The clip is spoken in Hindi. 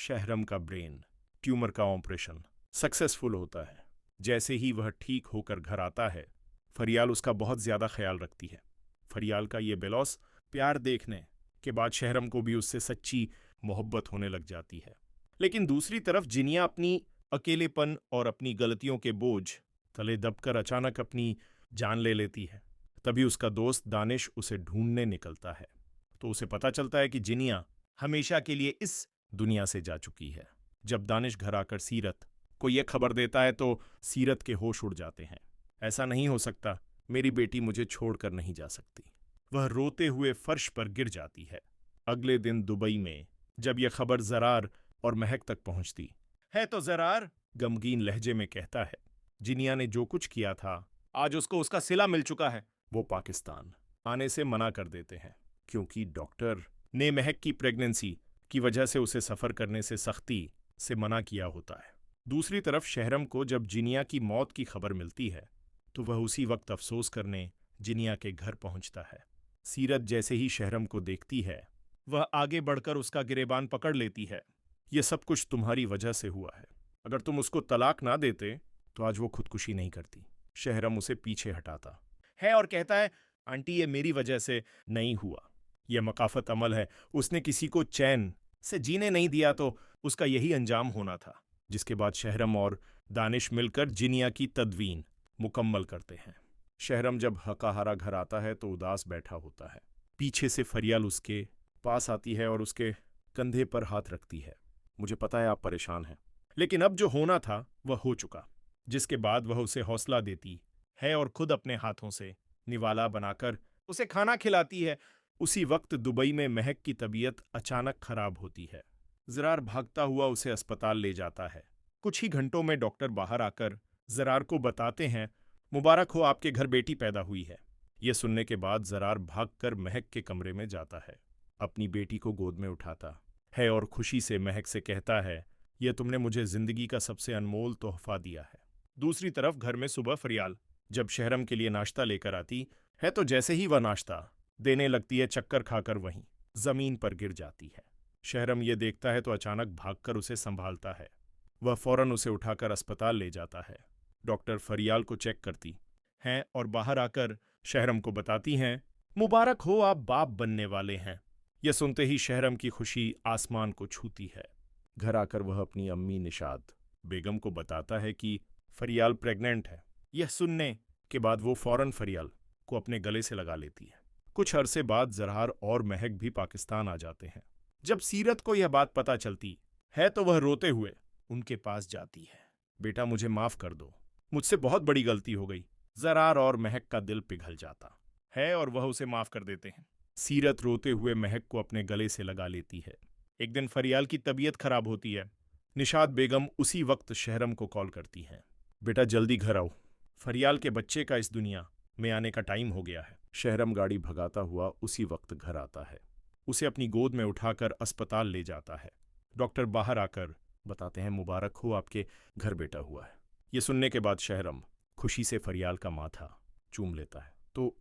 शहरम का ब्रेन ट्यूमर का ऑपरेशन सक्सेसफुल होता है। जैसे ही वह ठीक होकर घर आता है, फरियाल उसका बहुत ज्यादा ख्याल रखती है। फरियाल का ये बेलौस प्यार देखने के बाद शहरम को भी उससे सच्ची मोहब्बत होने लग जाती है। लेकिन दूसरी तरफ जिनिया अपनी अकेलेपन और अपनी गलतियों के बोझ तले दबकर अचानक अपनी जान ले लेती है। तभी उसका दोस्त दानिश उसे ढूंढने निकलता है, तो उसे पता चलता है कि जिनिया हमेशा के लिए इस दुनिया से जा चुकी है। जब दानिश घर आकर सीरत को यह खबर देता है तो सीरत के होश उड़ जाते हैं। ऐसा नहीं हो सकता, मेरी बेटी मुझे छोड़कर नहीं जा सकती। वह रोते हुए फर्श पर गिर जाती है। अगले दिन दुबई में जब यह खबर जरार और महक तक पहुंचती है तो जरार गमगीन लहजे में कहता है, जिनिया ने जो कुछ किया था आज उसको उसका सिला मिल चुका है। वो पाकिस्तान आने से मना कर देते हैं क्योंकि डॉक्टर ने महक की प्रेगनेंसी की वजह से उसे सफर करने से सख्ती से मना किया होता है। दूसरी तरफ शहरम को जब जिनिया की मौत की खबर मिलती है तो वह उसी वक्त अफसोस करने जिनिया के घर पहुंचता है। सीरत जैसे ही शहरम को देखती है, वह आगे बढ़कर उसका गिरेबान पकड़ लेती है। यह सब कुछ तुम्हारी वजह से हुआ है। अगर तुम उसको तलाक ना देते तो आज वो खुदकुशी नहीं करती। शहरम उसे पीछे हटाता है और कहता है, आंटी ये मेरी वजह से नहीं हुआ, यह मकाफत अमल है। उसने किसी को चैन से जीने नहीं दिया तो उसका यही अंजाम होना था। जिसके बाद शहरम और दानिश मिलकर जिनिया की तदवीन मुकम्मल करते हैं। शहरम जब हकाहारा घर आता है तो उदास बैठा होता है। पीछे से फरियाल उसके पास आती है और उसके कंधे पर हाथ रखती है। मुझे पता है आप परेशान हैं, लेकिन अब जो होना था वह हो चुका। जिसके बाद वह उसे हौसला देती है और खुद अपने हाथों से निवाला बनाकर उसे खाना खिलाती है। उसी वक्त दुबई में महक की तबीयत अचानक खराब होती है। जरार भागता हुआ उसे अस्पताल ले जाता है। कुछ ही घंटों में डॉक्टर बाहर आकर जरार को बताते हैं, मुबारक हो, आपके घर बेटी पैदा हुई है। यह सुनने के बाद जरार भागकर महक के कमरे में जाता है, अपनी बेटी को गोद में उठाता है और खुशी से महक से कहता है, यह तुमने मुझे जिंदगी का सबसे अनमोल तोहफा दिया है। दूसरी तरफ घर में सुबह फरियाल जब शहरम के लिए नाश्ता लेकर आती है तो जैसे ही वह नाश्ता देने लगती है, चक्कर खाकर वहीं जमीन पर गिर जाती है। शहरम यह देखता है तो अचानक भागकर उसे संभालता है। वह फौरन उसे उठाकर अस्पताल ले जाता है। डॉक्टर फरियाल को चेक करती हैं और बाहर आकर शहरम को बताती हैं, मुबारक हो, आप बाप बनने वाले हैं। यह सुनते ही शहरम की खुशी आसमान को छूती है। घर आकर वह अपनी अम्मी निशाद बेगम को बताता है कि फरियाल प्रेग्नेंट है। यह सुनने के बाद वो फौरन फरियाल को अपने गले से लगा लेती है। कुछ अरसे बाद जरहार और महक भी पाकिस्तान आ जाते हैं। जब सीरत को यह बात पता चलती है तो वह रोते हुए उनके पास जाती है, बेटा मुझे माफ कर दो, मुझसे बहुत बड़ी गलती हो गई। जरार और महक का दिल पिघल जाता है और वह उसे माफ कर देते हैं। सीरत रोते हुए महक को अपने गले से लगा लेती है। एक दिन फरियाल की तबीयत खराब होती है। निशाद बेगम उसी वक्त शहरम को कॉल करती हैं, बेटा जल्दी घर आओ, फरियाल के बच्चे का इस दुनिया में आने का टाइम हो गया है। शहरम गाड़ी भगाता हुआ उसी वक्त घर आता है। उसे अपनी गोद में उठाकर अस्पताल ले जाता है। डॉक्टर बाहर आकर बताते हैं, मुबारक हो, आपके घर बेटा हुआ है। ये सुनने के बाद शहरम खुशी से फरियाल का माथा चूम लेता है। तो